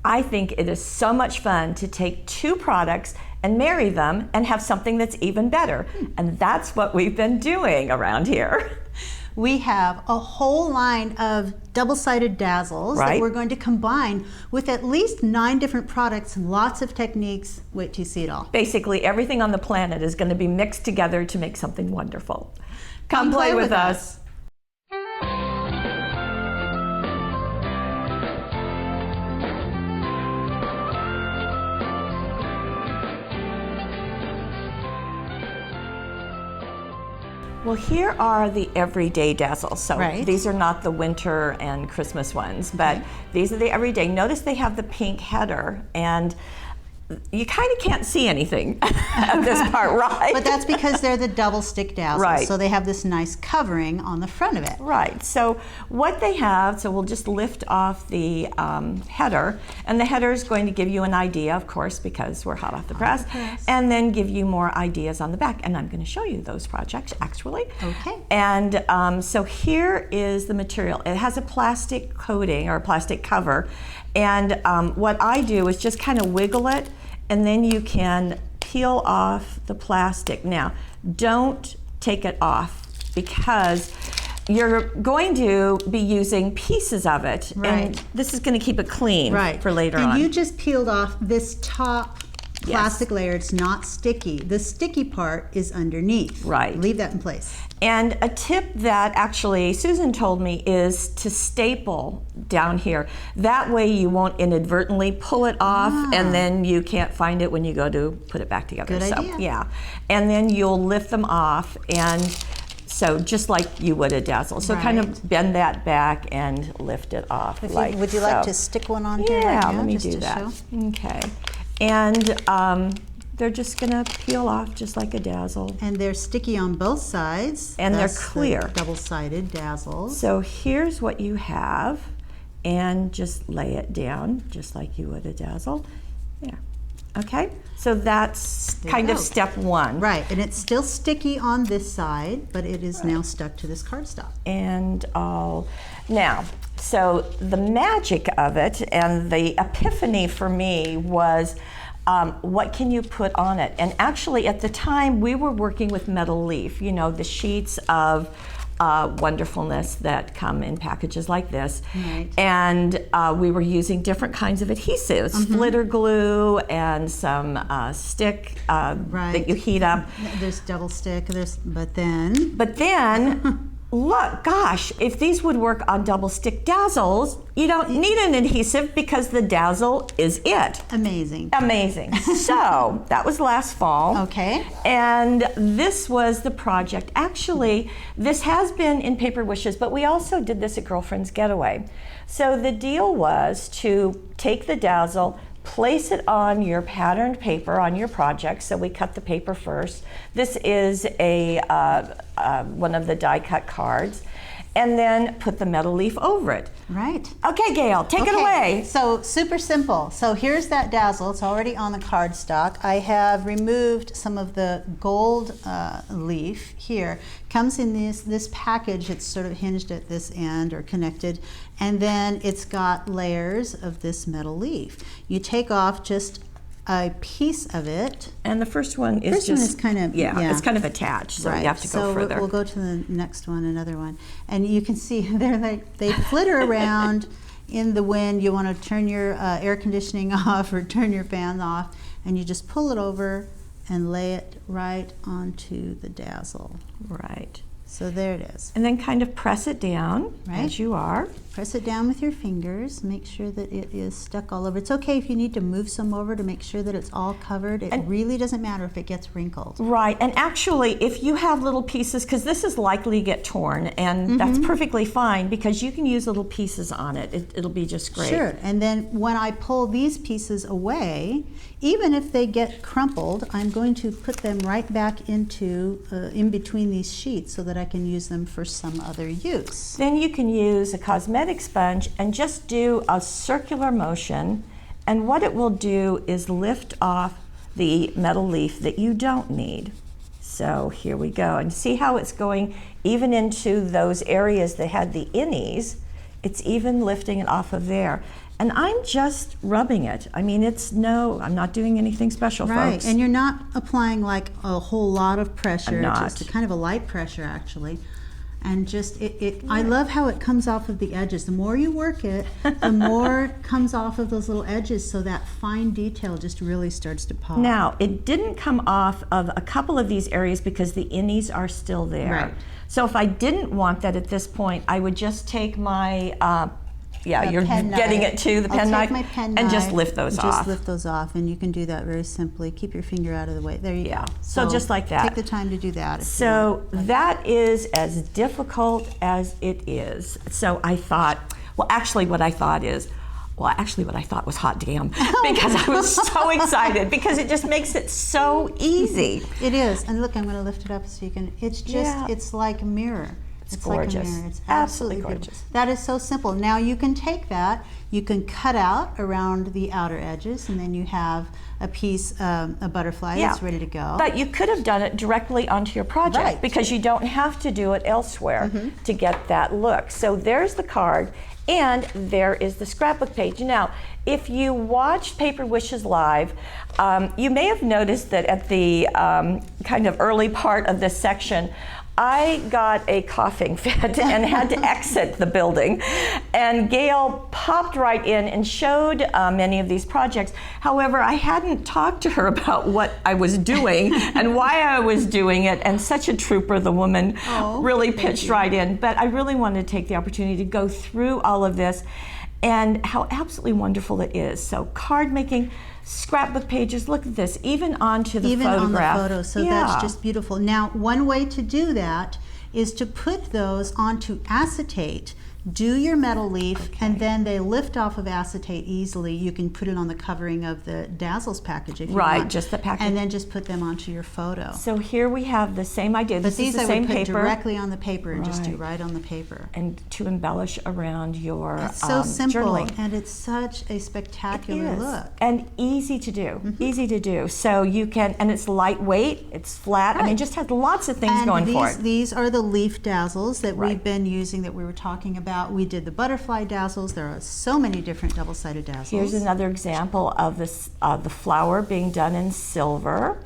I think it is so much fun to take two products and marry them and have something that's even better. And that's what we've been doing around here. We have a whole line of double-sided Dazzles that we're going to combine with at least 9 different products and lots of techniques. Wait till you see it all. Basically, everything on the planet is going to be mixed together to make something wonderful. Come play with us. Well, here are the everyday Dazzles. So these are not the winter and Christmas ones, but these are the everyday. Notice they have the pink header, and you kind of can't see anything at this part, right? But that's because they're the double stick Dazzles, so they have this nice covering on the front of it. Right, so what they have, so we'll just lift off the header, and the header is going to give you an idea, of course, because we're hot off the press, and then give you more ideas on the back, and I'm going to show you those projects, actually. Okay. And so here is the material. It has a plastic coating, or a plastic cover, and what I do is just kind of wiggle it, and then you can peel off the plastic. Now, don't take it off because you're going to be using pieces of it, and this is going to keep it clean for later on. And you just peeled off this top plastic layer. It's not sticky. The sticky part is underneath. Leave that in place. And a tip that actually Susan told me is to staple down here. That way you won't inadvertently pull it off and then you can't find it when you go to put it back together. Good idea. Yeah. And then you'll lift them off, and so just like you would a Dazzle. So kind of bend that back and lift it off. Would you like to stick one on here? Yeah, let me do that. Okay. And they're just going to peel off just like a Dazzle. And they're sticky on both sides. And they're clear. The double-sided Dazzles. So here's what you have, and just lay it down just like you would a Dazzle. There. Okay? So that's kind of step 1. Right, and it's still sticky on this side, but it is now stuck to this cardstock. And now, so the magic of it and the epiphany for me was what can you put on it? And actually at the time we were working with metal leaf, you know, the sheets of wonderfulness that come in packages like this. And we were using different kinds of adhesives, flitter glue and some stick that you heat up. There's double stick, but then look, gosh, if these would work on double stick Dazzles, you don't need an adhesive because the Dazzle is it. Amazing. Amazing. So that was last fall. Okay. And this was the project. Actually, this has been in Paper Wishes, but we also did this at Girlfriend's Getaway. So the deal was to take the Dazzle, place it on your patterned paper on your project. So we cut the paper first. This is a one of the die cut cards, and then put the metal leaf over it. Right. Okay, Gail, take it away. So super simple. So here's that Dazzle. It's already on the cardstock. I have removed some of the gold leaf here. Comes in this package. It's sort of hinged at this end or connected, and then it's got layers of this metal leaf. You take off just a piece of it. And the first one is is kind of, it's kind of attached, so you have to go further. So we'll go to the next one, another one. And you can see they flitter around in the wind. You want to turn your air conditioning off or turn your fan off, and you just pull it over and lay it right onto the Dazzle. Right. So there it is. And then kind of press it down as you are. Press it down with your fingers. Make sure that it is stuck all over. It's okay if you need to move some over to make sure that it's all covered. It really doesn't matter if it gets wrinkled. Right, and actually if you have little pieces, because this is likely to get torn, and that's perfectly fine because you can use little pieces on it. It'll be just great. Sure, and then when I pull these pieces away, even if they get crumpled, I'm going to put them right back into in between these sheets so that I can use them for some other use. Then you can use a cosmetic sponge and just do a circular motion, and what it will do is lift off the metal leaf that you don't need. So here we go, and see how it's going even into those areas that had the innies. It's even lifting it off of there. And I'm just rubbing it. I mean, I'm not doing anything special, Right, folks. and you're not applying like a whole lot of pressure. I'm not. Just a kind of a light pressure, actually. And just, I love how it comes off of the edges. The more you work it, the more comes off of those little edges, so that fine detail just really starts to pop. Now, it didn't come off of a couple of these areas because the innies are still there. Right. So if I didn't want that at this point, I would just take my, you're pen getting knife. it to the pen I'll knife, take my pen and just knife, lift those off. Just lift those off, and you can do that very simply. Keep your finger out of the way. There you go. So just like that. Take the time to do that. So that is as difficult as it is. So I thought, what I thought was hot damn, because I was so excited, because it just makes it so easy. It is. And look, I'm going to lift it up so you can, it's just, it's like a mirror. It's gorgeous. Like a mirror. It's Absolutely absolutely gorgeous. beautiful. That is so simple. Now you can take that, you can cut out around the outer edges, and then you have a piece, a butterfly that's ready to go. But you could have done it directly onto your project, Right. because you don't have to do it elsewhere to get that look. So there's the card, and there is the scrapbook page. Now, if you watched Paper Wishes Live, you may have noticed that at the kind of early part of this section, I got a coughing fit and had to exit the building. And Gail popped right in and showed many of these projects. However, I hadn't talked to her about what I was doing and why I was doing it. And such a trooper, the woman really pitched right in. But I really wanted to take the opportunity to go through all of this and how absolutely wonderful it is. So card making, scrapbook pages, look at this, even onto the photograph. Even on the photo, so that's just beautiful. Now, one way to do that is to put those onto acetate. Do your metal leaf, and then they lift off of acetate easily. You can put it on the covering of the Dazzles package if you want. Right, just the package. And then just put them onto your photo. So here we have the same idea. But these is the I same would put paper. directly on the paper and just do right on the paper. And to embellish around your It's so simple, journaling. and it's such a spectacular look. And easy to do, easy to do. So you can, and it's lightweight, it's flat. I mean, just has lots of things going for it. These are the leaf dazzles that we've been using, that we were talking about. We did the butterfly dazzles. There are so many different double-sided dazzles. Here's another example of this, the flower being done in silver.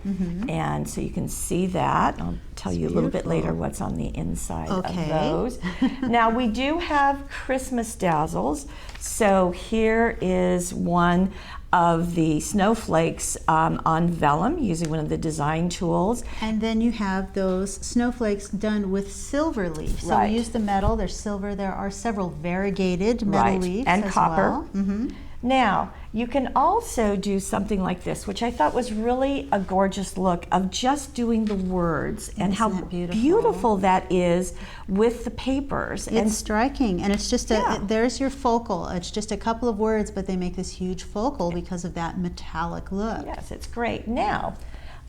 And so you can see that. I'll tell you a little bit later what's on the inside of those. Now we do have Christmas dazzles. So here is one of the snowflakes on vellum using one of the design tools. And then you have those snowflakes done with silver leaf. So we use the metal, there's silver, there are several variegated metal leaves and as copper. well. Now, you can also do something like this, which I thought was really a gorgeous look of just doing the words and how beautiful that is with the papers. It's striking, and it's just there's your focal. It's just a couple of words, but they make this huge focal because of that metallic look. Yes, it's great. Now,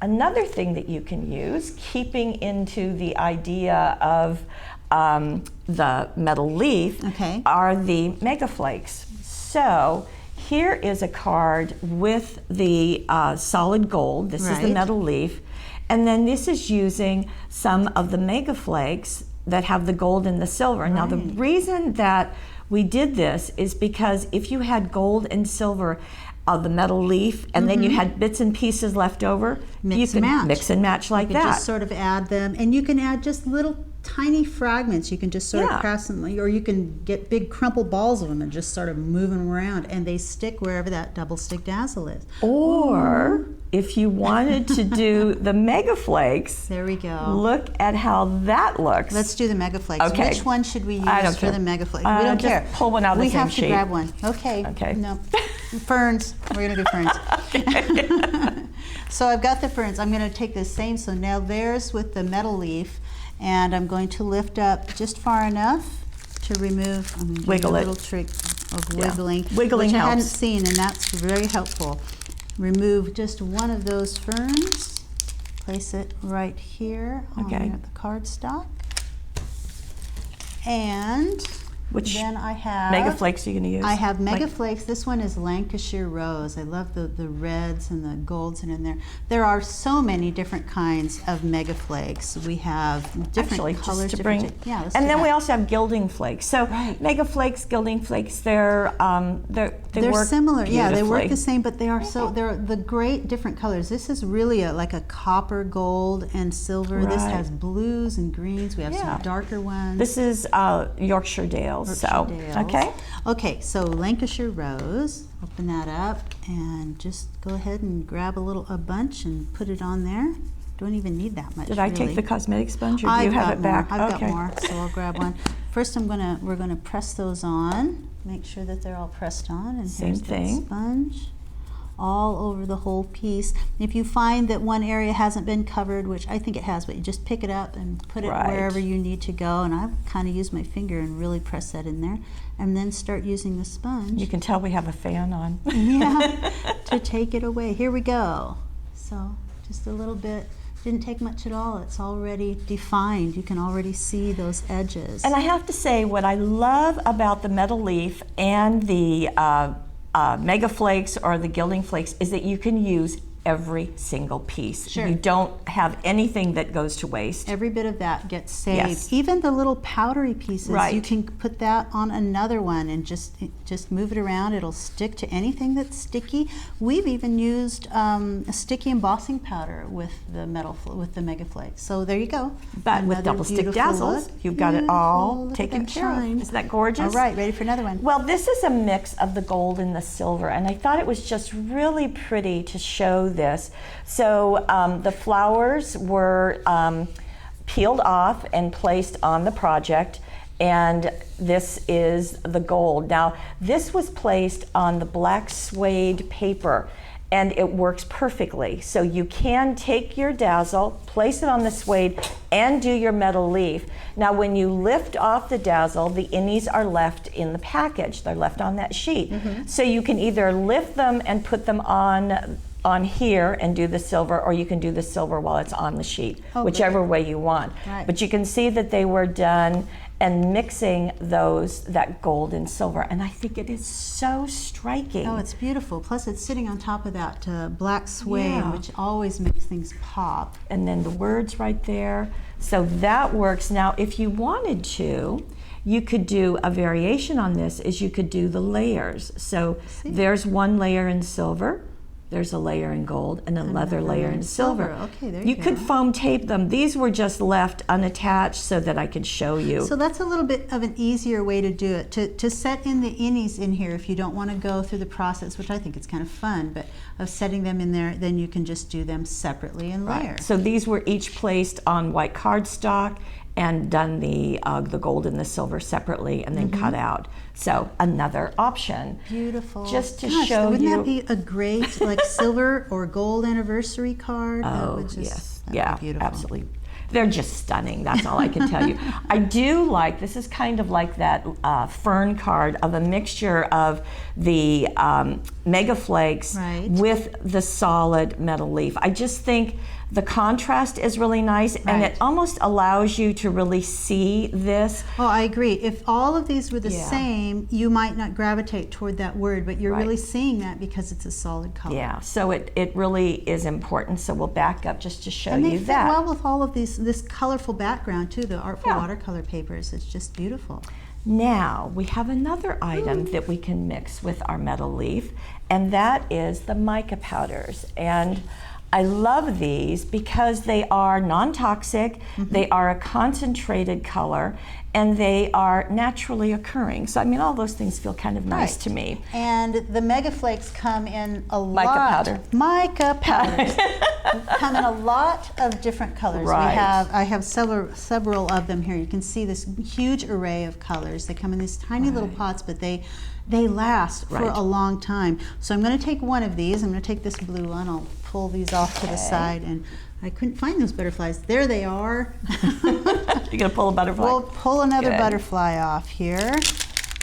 another thing that you can use, keeping into the idea of the metal leaf, are the mega flakes. So here is a card with the solid gold. This is the metal leaf. And then this is using some of the mega flakes that have the gold and the silver. Now, the reason that we did this is because if you had gold and silver of the metal leaf, and then you had bits and pieces left over, you can mix and match like that. You can just sort of add them, and you can add just little tiny fragments. You can just sort of press them, or you can get big crumpled balls of them and just sort of move them around, and they stick wherever that double stick dazzle is. Or if you wanted to do the mega flakes, there we go. Look at how that looks. Let's do the mega flakes. Okay. Which one should we use for the mega flakes? We don't care. Pull one out of the same sheet. We have to grab one. Okay. Okay. No. Ferns. We're gonna do ferns. So I've got the ferns. I'm gonna take the same. So now there's with the metal leaf, and I'm going to lift up just far enough to remove. I'm going to Wiggle do a it. little trick of wiggling, Wiggling which helps. I hadn't seen, and that's very helpful. Remove just one of those ferns. Place it right here on the cardstock. And Which then I have Mega Flakes are you going to use? I have Mega Flakes. This one is Lancashire Rose. I love the reds and the golds in there. There are so many different kinds of Mega Flakes. We have different colors. Just to bring, yeah, and then we also have gilding flakes. So right. Mega Flakes, gilding flakes, they're work similar. Yeah, they work beautifully. the same, but they're the great different colors. This is really like a copper, gold, and silver. Right. This has blues and greens. We have some darker ones. This is Yorkshire Dales. Okay, so Lancashire Rose. Open that up and just go ahead and grab a bunch and put it on there. Don't even need that much. Did I take the cosmetic sponge, or do you have it back? I've got more, so I'll grab one. First, we're gonna press those on. Make sure that they're all pressed on. And same thing. That sponge all over the whole piece. If you find that one area hasn't been covered, which I think it has, but you just pick it up and put it wherever you need to go. And I kind of use my finger and really press that in there, and then start using the sponge. You can tell we have a fan on. Yeah, to take it away. Here we go. So just a little bit. Didn't take much at all. It's already defined. You can already see those edges. And I have to say, what I love about the metal leaf and the Mega Flakes or the gilding flakes is that you can use every single piece. Sure. You don't have anything that goes to waste. Every bit of that gets saved. Yes. Even the little powdery pieces, right. You can put that on another one and just move it around. It'll stick to anything that's sticky. We've even used a sticky embossing powder with the Mega Flakes. So there you go. But another with double stick Dazzles, you've got it all taken care of. Isn't that gorgeous? All right, ready for another one. Well, this is a mix of the gold and the silver, and I thought it was just really pretty to show this. So the flowers were peeled off and placed on the project, and this is the gold. Now, this was placed on the black suede paper, and it works perfectly. So you can take your Dazzle, place it on the suede, and do your metal leaf. Now, when you lift off the Dazzle, the innies are left in the package. They're left on that sheet. Mm-hmm. So you can either lift them and put them on here and do the silver, or you can do the silver while it's on the sheet, whichever way you want. Right. But you can see that they were done and mixing that gold and silver, and I think it is so striking. Oh, it's beautiful. Plus it's sitting on top of that black suede, which always makes things pop. And then the words right there. So that works. Now, if you wanted to, you could do a variation on this, is you could do the layers. So there's one layer in silver, there's a layer in gold, and another layer in silver. Okay, there you go. You could foam tape them. These were just left unattached so that I could show you. So that's a little bit of an easier way to do it. To set in the innies in here, if you don't want to go through the process, which I think is kind of fun, but of setting them in there, then you can just do them separately in layer. So these were each placed on white cardstock and done the gold and the silver separately, and then cut out. So another option. Beautiful. Just to show wouldn't you. Wouldn't that be a great silver or gold anniversary card? Oh, yes. Yeah, absolutely. They're just stunning. That's all I can tell you. I do like, this is kind of like that fern card of a mixture of the Mega Flakes with the solid metal leaf. I just think the contrast is really nice, and it almost allows you to really see this. Oh, I agree. If all of these were the same, you might not gravitate toward that word, but you're really seeing that because it's a solid color. Yeah, so it really is important. So we'll back up just to show you that. And they fit well with all of this colorful background too, the artful watercolor papers. It's just beautiful. Now, we have another item that we can mix with our metal leaf, and that is the mica powders. And I love these because they are non-toxic, they are a concentrated color, and they are naturally occurring. So, I mean, all those things feel kind of nice to me. And the Mega Flakes come in a lot. Mica powders. Come in a lot of different colors. I have several of them here. You can see this huge array of colors. They come in these tiny little pots, but they last for a long time. So I'm going to take one of these. I'm going to take this blue one. I'll pull these off to the side, and I couldn't find those butterflies. There they are. You're going to pull a butterfly? We'll pull another butterfly off here.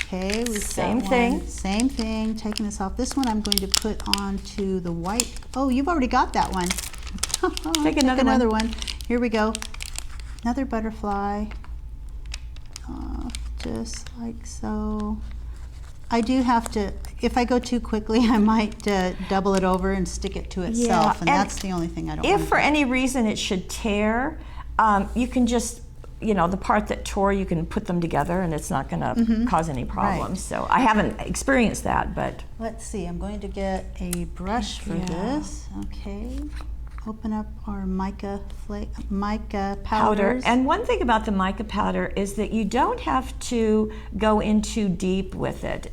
Okay, we've Same thing. Same thing. Taking this off. This one I'm going to put onto the white. Oh, you've already got that one. Take another one. Here we go. Another butterfly. just like so. I do have to, if I go too quickly, I might double it over and stick it to itself, and that's the only thing I don't want. If for any reason it should tear, you can just, you know, the part that tore, you can put them together and it's not going to cause any problems. So I haven't experienced that, but. Let's see, I'm going to get a brush for this. Okay. Open up our mica powders. And one thing about the mica powder is that you don't have to go in too deep with it.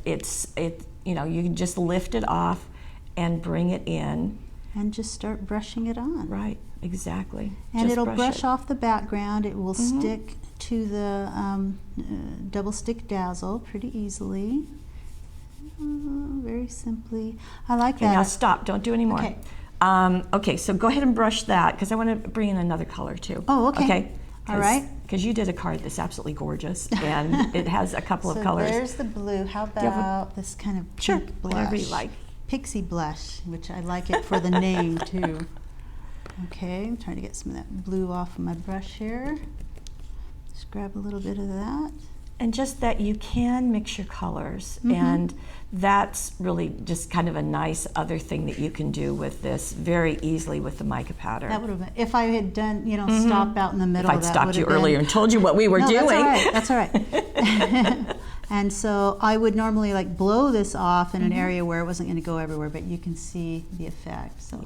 You know, you can just lift it off and bring it in. And just start brushing it on. Right, exactly. And just it'll brush it off the background. It will stick to the double stick dazzle pretty easily. Very simply. I like that. Now stop, don't do any more. Okay. Okay, so go ahead and brush that because I want to bring in another color too. Oh, okay. Okay. All right. Because you did a card that's absolutely gorgeous and it has a couple of colors. So there's the blue. How about this kind of pink blush? Whatever you like. Pixie blush, which I like it for the name too. Okay, I'm trying to get some of that blue off of my brush here. Just grab a little bit of that. And just that you can mix your colors, and that's really just kind of a nice other thing that you can do with this very easily with the mica powder. That would have been, if I had done, you know, stop out in the middle. If I'd stopped you earlier and told you what we were doing. That's all right. And so I would normally like blow this off in an area where it wasn't going to go everywhere, but you can see the effect. So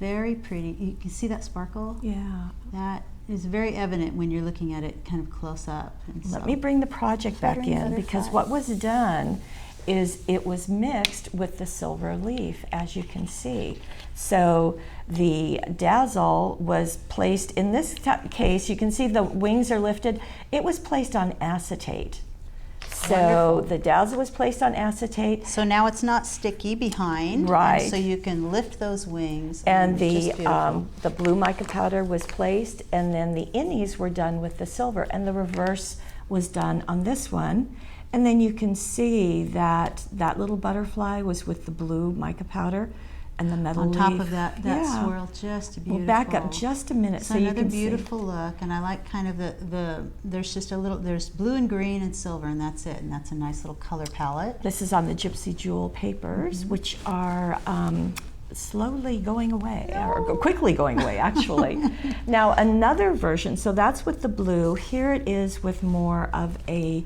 very pretty. You can see that sparkle? Yeah. That is very evident when you're looking at it kind of close up. And Let me bring the project back in, because what was done is it was mixed with the silver leaf, as you can see. So the dazzle was placed, in this case, you can see the wings are lifted. It was placed on acetate. So the dazzle was placed on acetate. So now it's not sticky behind. Right. And so you can lift those wings. And the blue mica powder was placed, and then the innies were done with the silver, and the reverse was done on this one. And then you can see that that little butterfly was with the blue mica powder, and the metal leaf. On top of that swirl, just beautiful. We'll back up just a minute so you can see. Another beautiful look, and I like kind of there's just a little, there's blue and green and silver, and that's it, and that's a nice little color palette. This is on the Gypsy Jewel papers, which are slowly going away, or quickly going away, actually. Now another version, so that's with the blue. Here it is with more of a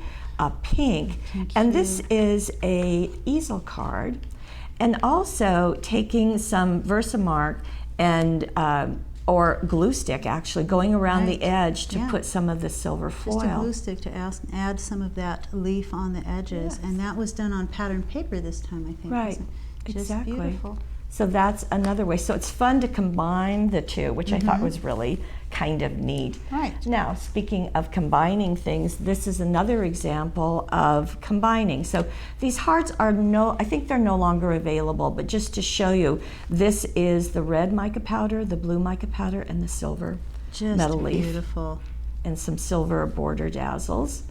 pink, and this is a easel card. And also taking some Versamark and or glue stick, actually going around the edge to put some of the silver foil. Just a glue stick to add some of that leaf on the edges, and that was done on patterned paper this time, I think. Right, Just exactly. Beautiful. So that's another way. So it's fun to combine the two, which I thought was really kind of neat. Right. Now, speaking of combining things, this is another example of combining. So these hearts are I think they're no longer available, but just to show you, this is the red mica powder, the blue mica powder, and the silver metal leaf. Beautiful. And some silver border dazzles.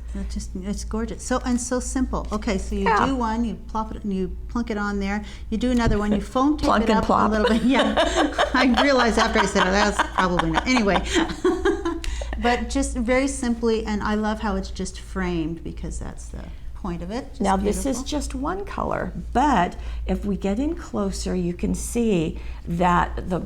It's gorgeous. So simple. Okay, so you do one, you plop it, and you plunk it on there. You do another one, you foam tape it up a little bit. Yeah, I realized after I said it, that's probably not. Anyway, but just very simply, and I love how it's just framed because that's the point of it. Now this is just one color, but if we get in closer, you can see that the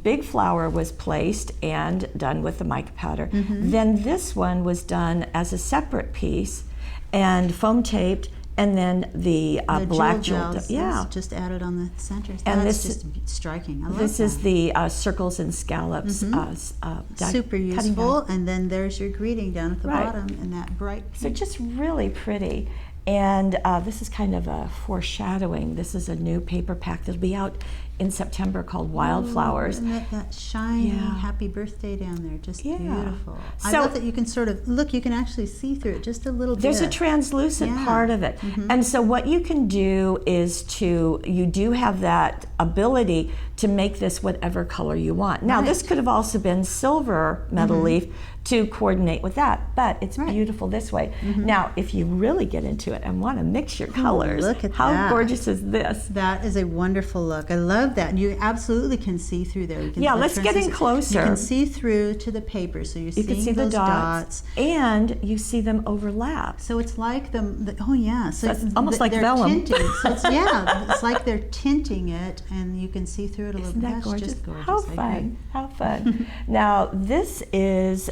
big flower was placed and done with the mica powder. Then this one was done as a separate piece and foam taped, and then the black jewel just added on the center. And that's just striking. I love this is the circles and scallops. Super useful. And then there's your greeting down at the bottom in that bright pink. So just really pretty. And this is kind of a foreshadowing. This is a new paper pack that'll be out in September called Wildflowers. And that shiny happy birthday down there, just beautiful. I love that you can sort of, look, you can actually see through it just a little bit. There's a translucent part of it. And so what you can do is you do have that ability to make this whatever color you want. Now this could have also been silver metal leaf to coordinate with that, but it's beautiful this way. Now, if you really get into it and want to mix your colors. Look at How that. gorgeous is this? That is a wonderful look. I love that. And you absolutely can see through there. You can, Yeah, let's get in closer. You can see through to the paper, so you're You seeing can see those the dots, and you see them overlap. So it's like oh yeah, so it's almost like they're vellum. tinting. So it's, yeah, it's like they're tinting it, and you can see through it a little Isn't bit. that That's gorgeous? just gorgeous. How I agree. fun! How fun! Now this is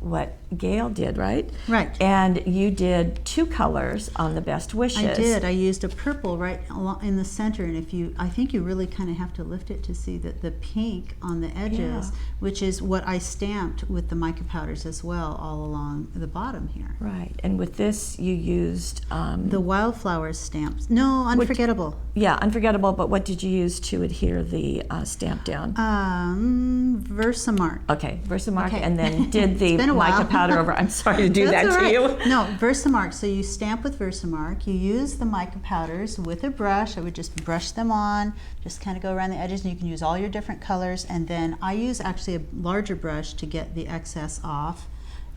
what Gail did, right? Right. And you did 2 colors on the best wishes. I did. I used a purple right in the center, and I think you really kind of have to lift it to see that the pink on the edges, which is what I stamped with the mica powders as well, all along the bottom here. Right. And with this, you used The wildflowers stamps. No, unforgettable. yeah, unforgettable. But what did you use to adhere the stamp down? Versamark. Okay, Versamark, Okay. and then did the It's been a while. mica powder over. I'm sorry to do That's that all to right. you. No, Versamark. So you stamp with Versamark. You use the mica powders with a brush. I would just brush them on, just kind of go around the edges, and you can use all your different colors. And then I use actually a larger brush to get the excess off.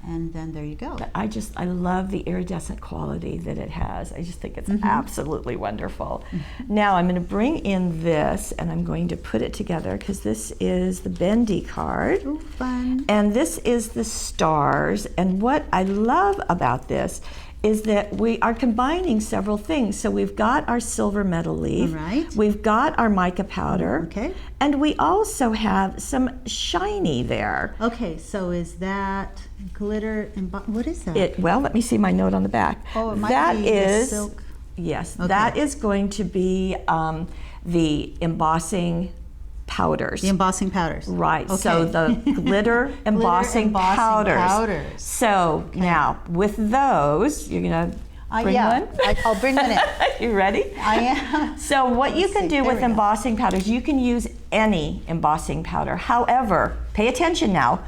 And then there you go. I love the iridescent quality that it has. I just think it's absolutely wonderful. Now I'm going to bring in this, and I'm going to put it together because this is the bendy card. Ooh, fun. And this is the stars. And what I love about this is that we are combining several things. So we've got our silver metal leaf, Right. we've got our mica powder, Okay. and we also have some shiny there. Okay, so is that glitter and what is that? Well, let me see my note on the back. Oh, it might That be the is silk. yes, Okay. that is going to be the embossing powders. The embossing powders. Right. Okay. So the glitter embossing powders. So now with those, you're gonna bring one. I'll bring one in. You ready? I am. So what you Let's can see. do There with we go. embossing powders, you can use any embossing powder. However, pay attention now.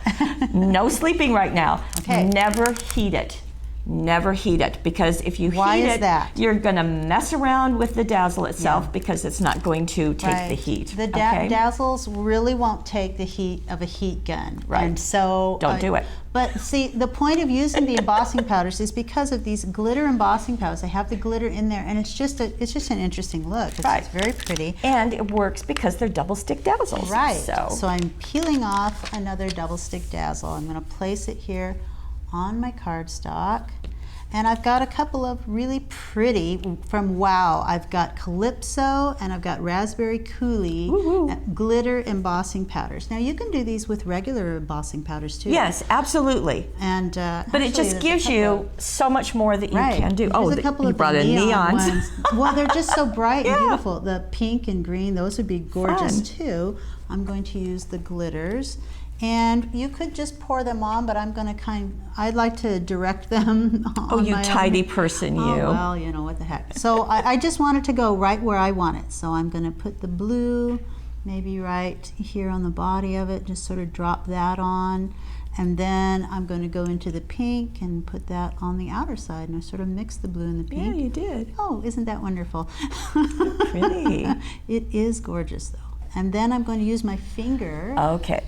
No sleeping right now. Okay. Never heat it. Never heat it, because if you Why heat is it, that? you're going to mess around with the dazzle itself because it's not going to take the heat. The okay? dazzles really won't take the heat of a heat gun. Right. And so Don't do it. But see, the point of using the embossing powders is because of these glitter embossing powders. They have the glitter in there, and it's just an interesting look. Right. It's very pretty. And it works because they're double stick dazzles. Right. So I'm peeling off another double stick dazzle. I'm going to place it here on my cardstock. And I've got a couple of really pretty from Wow. I've got Calypso and I've got Raspberry Coulis glitter embossing powders. Now you can do these with regular embossing powders too. yes, absolutely. And But it just gives you so much more that you can do. There's a couple you of brought the in neon neons. ones. Well, they're just so bright and Yeah. beautiful. The pink and green, those would be gorgeous Fun. too. I'm going to use the glitters. And you could just pour them on, but I'm going to I'd like to direct them on Oh, you my tidy own. person, you. Oh, well, you know, what the heck. So I just want it to go right where I want it. So I'm going to put the blue maybe right here on the body of it, just sort of drop that on. And then I'm going to go into the pink and put that on the outer side. And I sort of mix the blue and the pink. Yeah, you did. Oh, isn't that wonderful? Pretty. It is gorgeous, though. And then I'm going to use my finger Okay.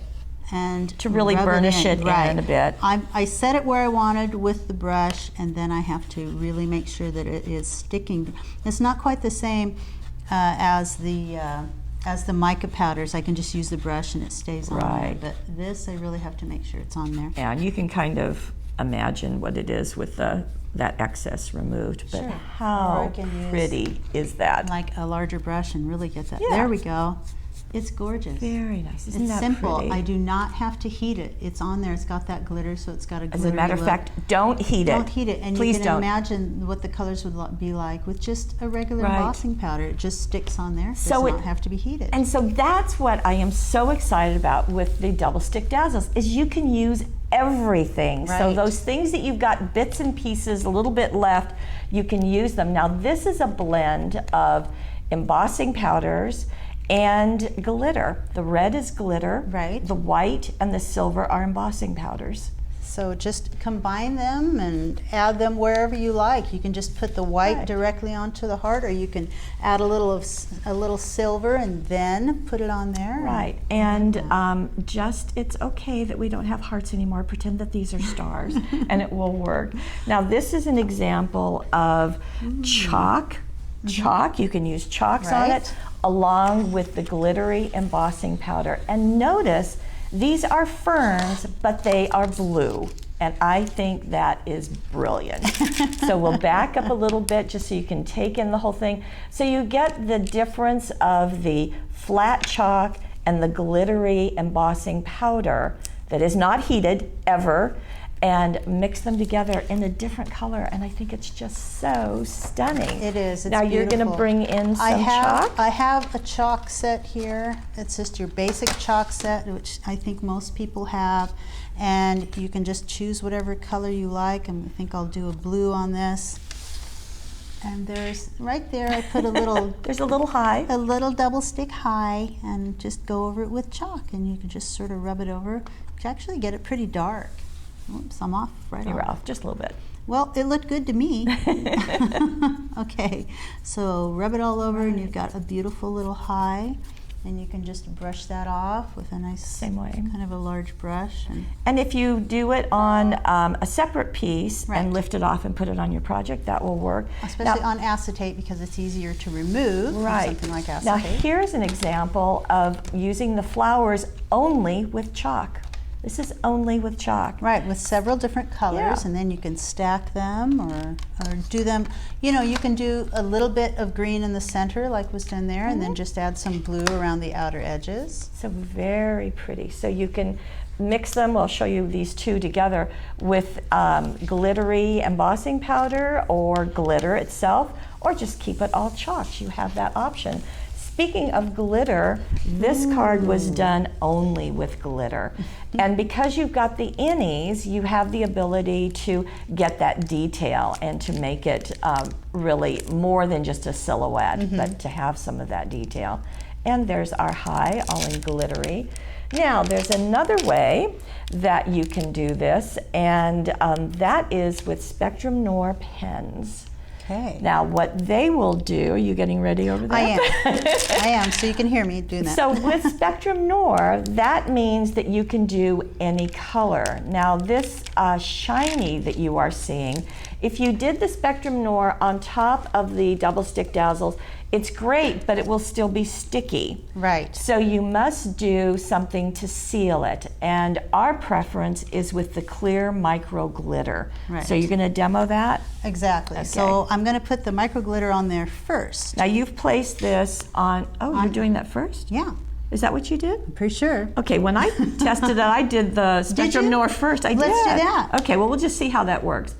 and To really rub burnish it in right. a bit. I set it where I wanted with the brush, and then I have to really make sure that it is sticking. It's not quite the same as the mica powders. I can just use the brush and it stays on Right. there. But this, I really have to make sure it's on there. And you can kind of imagine what it is with that excess removed. But Sure. Or I how can use pretty is that? Like a larger brush and really get that. Yeah. There we go. It's gorgeous. Very nice. Isn't It's that simple. pretty? I do not have to heat it. It's on there. It's got that glitter, so it's got a glitter. As a matter of fact, don't heat it. Don't heat it. And Please you can don't. imagine what the colors would be like with just a regular Right. embossing powder. It just sticks on there. It So does it- not have to be heated. And so that's what I am so excited about with the double stick dazzles is you can use everything. So Right. those things that you've got bits and pieces, a little bit left, you can use them. Now this is a blend of embossing powders and glitter. The red is glitter. Right. The white and the silver are embossing powders. So just combine them and add them wherever you like. You can just put the white Right. directly onto the heart, or you can add a little silver and then put it on there. Right, and just, it's okay that we don't have hearts anymore. Pretend that these are stars, and it will work. Now, this is an example of chalk. Chalk, you can use chalks on Right. it, along with the glittery embossing powder. And notice, these are ferns, but they are blue. And I think that is brilliant. So we'll back up a little bit just so you can take in the whole thing. So you get the difference of the flat chalk and the glittery embossing powder that is not heated ever, and mix them together in a different color, and I think it's just so stunning. It is. It's now you're going to beautiful. bring in some chalk. I have a chalk set here. It's just your basic chalk set, which I think most people have, and you can just choose whatever color you like. I think I'll do a blue on this. And there's right there. I put a little. There's a little high. A little double stick high, and just go over it with chalk, and you can just sort of rub it over to actually get it pretty dark. Oops, I'm off right You're off. off just a little bit. Well, it looked good to me. Okay, so rub it all over, and you've got a beautiful little high, and you can just brush that off with a nice, Same way. kind of a large brush. And if you do it on a separate piece Right. and lift it off and put it on your project, that will work. Especially Now- on acetate, because it's easier to remove from Right. something like Now acetate. here's an example of using the flowers only with chalk. This is only with chalk. Right, with several different colors, Yeah. and then you can stack them or do them. You know, you can do a little bit of green in the center, like was done there, and then just add some blue around the outer edges. So very pretty. So you can mix them. I'll show you these two together with glittery embossing powder or glitter itself, or just keep it all chalked. You have that option. Speaking of glitter, this card was done only with glitter. And because you've got the innies, you have the ability to get that detail and to make it really more than just a silhouette, but to have some of that detail. And there's our high, all in glittery. Now, there's another way that you can do this, and that is with Spectrum Noir pens. Okay. Now, what they will do, are you getting ready over there? I am. I am, so you can hear me doing that. So with Spectrum Noir, that means that you can do any color. Now this shiny that you are seeing, if you did the Spectrum Noir on top of the double stick Dazzles, it's great, but it will still be sticky. Right. So you must do something to seal it. And our preference is with the clear micro glitter. Right. So you're going to demo that? Exactly. Okay. So I'm going to put the micro glitter on there first. Now you've placed this on, you're doing that first? Yeah, Is that what you did? I'm pretty sure. Okay, when I tested it, I did the Spectrum you? Noir first. I Let's did. do that. Okay, well, we'll just see how that works.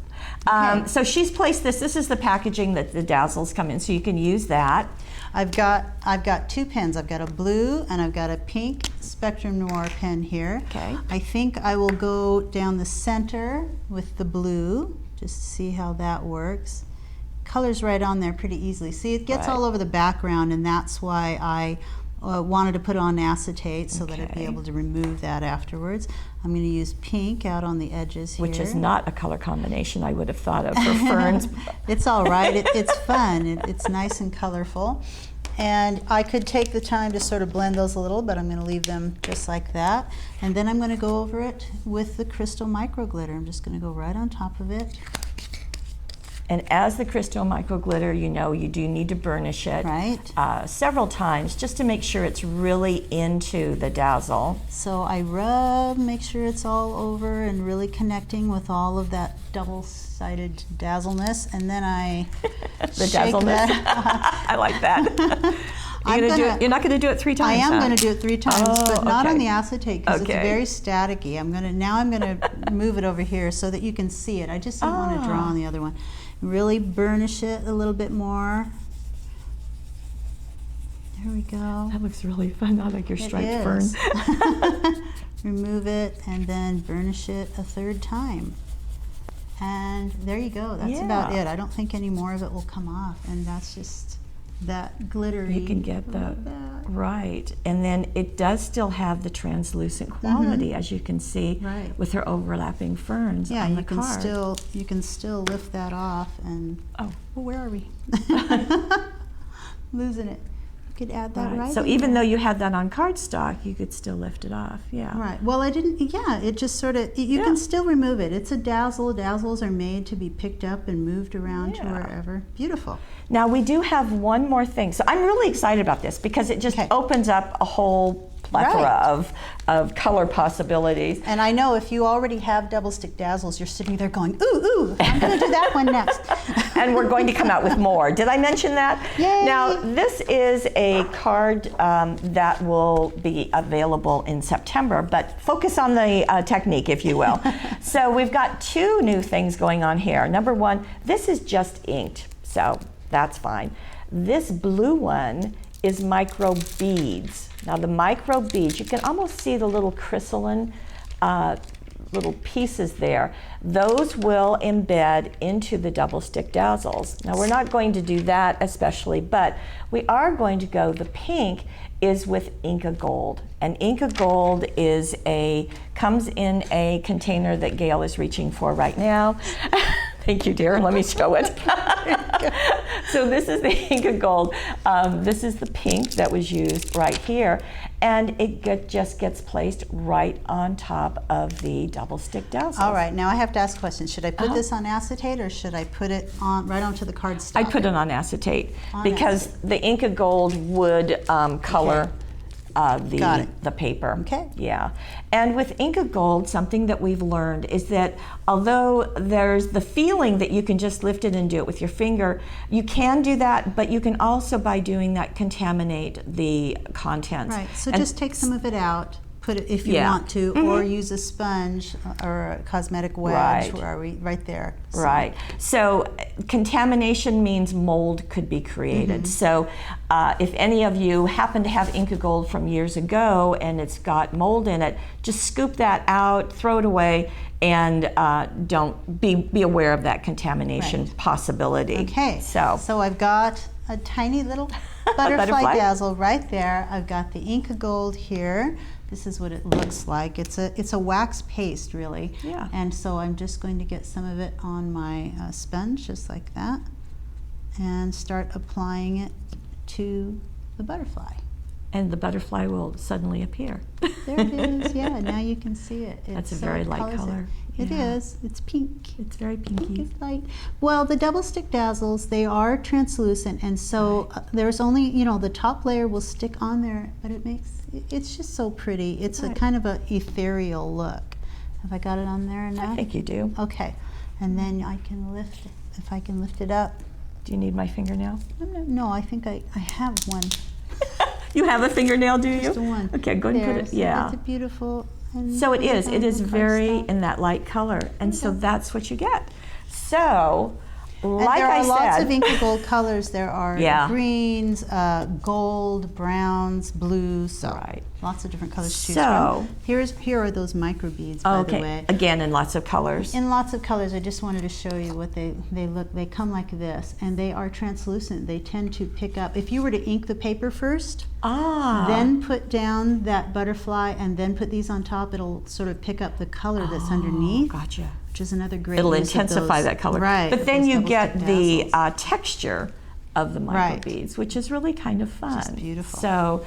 Okay. So she's placed this. This is the packaging that the Dazzles come in, so you can use that. I've got two pens. I've got a blue and I've got a pink Spectrum Noir pen here. Okay. I think I will go down the center with the blue, just to see how that works. Color's right on there pretty easily. See, it gets Right. all over the background, and that's why I wanted to put on acetate so that I'd be Okay. able to remove that afterwards. I'm going to use pink out on the edges here. Which is not a color combination I would have thought of for ferns. It's all right. It's fun. It's nice and colorful. And I could take the time to sort of blend those a little, but I'm going to leave them just like that. And then I'm going to go over it with the crystal micro glitter. I'm just going to go right on top of it. And as the crystal micro glitter, you know, you do need to burnish it Right. Several times just to make sure it's really into the dazzle. So I rub, make sure it's all over and really connecting with all of that double-sided dazzleness, and then I The shake dazzleness. that. I like that. You're not going to do it 3 times. I am huh? going to do it 3 times, but not okay. on the acetate because Okay. it's very staticky. I'm going to move it over here so that you can see it. I just didn't want to draw on the other one. Really burnish it a little bit more. There we go. That looks really fun. I like your It striped fern. is. Remove it and then burnish it a 3rd time. And there you go. That's about Yeah. it. I don't think any more of it will come off. And that's just that glittery. You can get I the, love that. right. And then it does still have the translucent quality, as you can see, Right. with her overlapping ferns Yeah, on the you can card. still lift that off and Oh. well, where are we? Losing it. You could add that right So in even there. though you had that on cardstock, you could still lift it off. Yeah. Right. Well, I didn't. Yeah, it just sort of. You Yeah. can still remove it. It's a dazzle. Dazzles are made to be picked up and moved around to Yeah. wherever. Beautiful. Now we do have one more thing. So I'm really excited about this because it just Okay. opens up a whole plethora Right. of color possibilities. And I know if you already have double stick dazzles, you're sitting there going, ooh, ooh, I'm going to do that one next. And we're going to come out with more. Did I mention that? Yay. Now, this is a card that will be available in September, but focus on the technique, if you will. So we've got two new things going on here. Number one, this is just inked, so that's fine. This blue one is micro beads. Now the micro beads, you can almost see the little crystalline little pieces there. Those will embed into the double stick dazzles. Now we're not going to do that especially, but we are going to go, the pink is with Inca Gold. And Inca Gold comes in a container that Gail is reaching for right now. Thank you, dear. Let me show it. So this is the Inca Gold. This is the pink that was used right here. And it just gets placed right on top of the double stick dazzles. All right, now I have to ask questions. Should I put this on acetate or should I put it on right onto the cardstock? I'd put it on acetate On because acetate. the Inca Gold would color Got it. the paper. Okay. Yeah. And with Inca Gold, something that we've learned is that although there's the feeling that you can just lift it and do it with your finger, you can do that, but you can also, by doing that, contaminate the contents. Right, so And just take some of it out, put it if you Yeah. want to, or use a sponge or a cosmetic wedge. Right. Where are we? Right there. So- Right. So contamination means mold could be created. So if any of you happen to have Inca Gold from years ago and it's got mold in it, just scoop that out, throw it away, and don't be aware of that contamination possibility. Okay, so I've got a tiny little butterfly dazzle right there. I've got the Inca Gold here. This is what it looks like. It's a wax paste, really. Yeah. And so I'm just going to get some of it on my sponge, just like that, and start applying it to the butterfly. And the butterfly will suddenly appear. There it is. Yeah, now you can see it. That's a very light color. It Yeah. is. It's pink. It's very pinky. It's light. Well, the double stick dazzles, they are translucent, and so there's only, the top layer will stick on there, but it's just so pretty. It's a kind of a ethereal look. Have I got it on there enough? I think you do. Okay, and then I can lift it. If I can lift it up. Do you need my fingernail? No, I think I have one. You have a fingernail, do you? Just one. Okay, go ahead and put it. So Yeah. It's a beautiful. and So it put is. on It is the very cardstock. in that light color, and so that's what you get. So, And like there are I lots said, of Inca Gold colors. There are Yeah. greens, gold, browns, blues. So Right. lots of different colors to choose So- from. Here are those micro beads, by the okay, way. again in lots of colors. In lots of colors. I just wanted to show you what they look. They come like this, and they are translucent. They tend to pick up. If you were to ink the paper first, then put down that butterfly, and then put these on top, it'll sort of pick up the color that's underneath. Gotcha. Which is another great It'll use of intensify those- that color. Right. But of then those you double get stick the dazzles. texture of the micro Right. beads, which is really kind of fun. Just beautiful. So,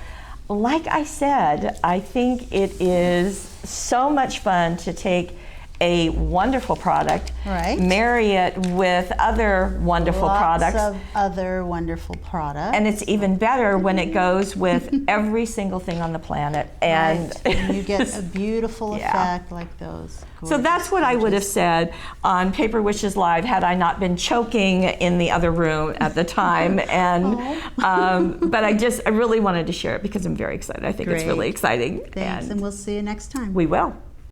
like I said, I think it is so much fun to take a wonderful product, Right. marry it with other wonderful products, Lots of other wonderful products. and it's even better when it goes with every single thing on the planet. And Right. And you get a beautiful Yeah. effect like those. so that's what I would have said on Paper Wishes Live had I not been choking in the other room at the time. And but I really wanted to share it because I'm very excited. I think it's Great. really exciting. Thanks, and we'll see you next time. We will.